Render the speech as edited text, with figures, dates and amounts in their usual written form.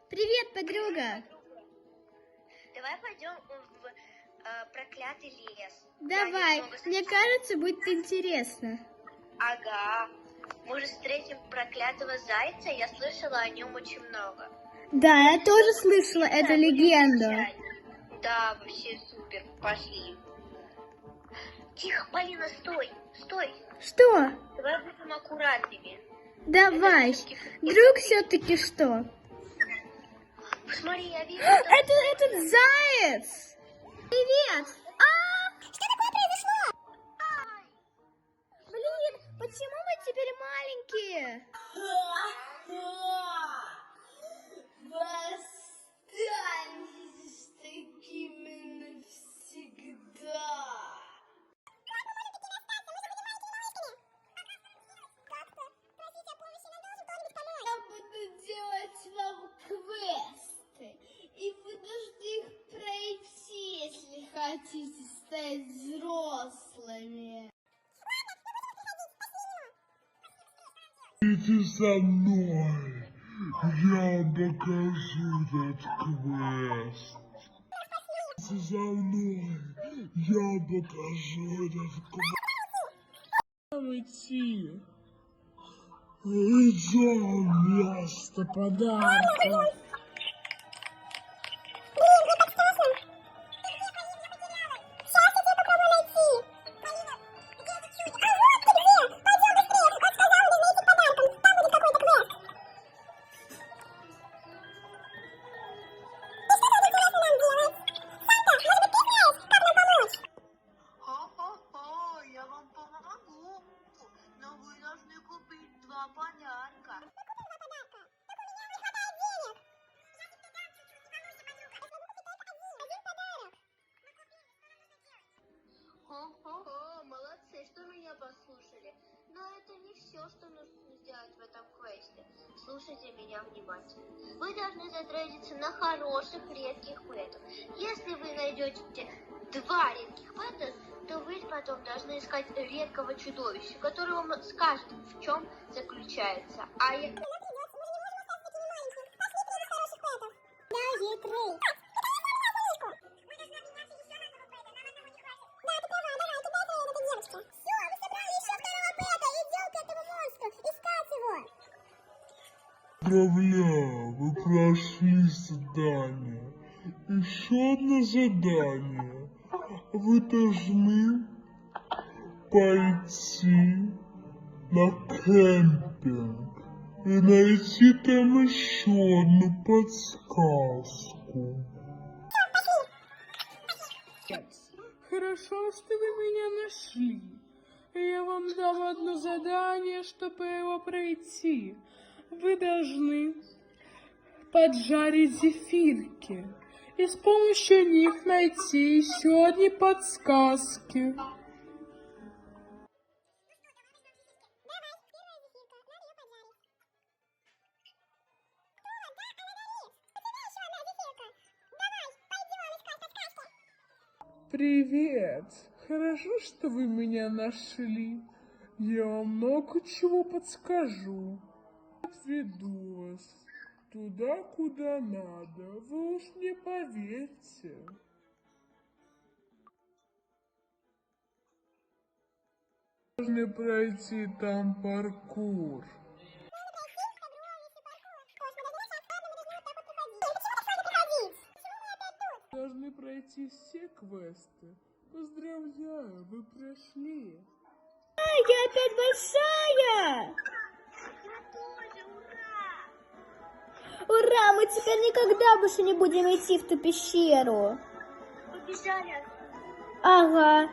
Привет, подруга. Давай пойдем в проклятый лес. Давай, мне кажется, будет интересно. Ага. Мы же встретим проклятого зайца, я слышала о нем очень много. Да, я тоже слышала эту легенду. Да, вообще супер. Пошли. Тихо, Полина, стой, стой. Что? Давай будем аккуратными. Давай. Вдруг все-таки что? Посмотри, я вижу... Это этот заяц! Привет! Что такое произошло? Блин, почему мы теперь маленькие? Останетесь такими навсегда. Я буду делать вам квесты, и вы должны их пройти, если хотите стать взрослыми. Идите со мной, я покажу этот квест. Идите со мной, я покажу этот квест. Нам идти. Идем, место подарка. Хо-хо-хо, я вам помогу. Но вы должны купить 2 подарка. Хо-хо-хо, молодцы, что меня послушали. Но это не все, что нужно сделать в этом квесте. Слушайте меня внимательно. Вы должны затратиться на хороших редких пэтов. Если вы найдете 2 редких пэта, то вы потом должны искать редкого чудовища, которое вам скажет, в чем заключается. Поздравляю, вы прошли задание. Еще одно задание. Вы должны пойти на кемпинг и найти там еще одну подсказку. Хорошо, что вы меня нашли. Я вам дам одно задание, чтобы его пройти. Вы должны поджарить зефирки и с помощью них найти еще одни подсказки. Привет! Хорошо, что вы меня нашли. Я вам много чего подскажу. Отведу вас туда, куда надо. Вы уж не поверьте. Должны пройти там паркур. Должны пройти все квесты. Поздравляю, вы прошли. Я опять большая! Ура! Мы теперь никогда больше не будем идти в ту пещеру. Побежали. Ага.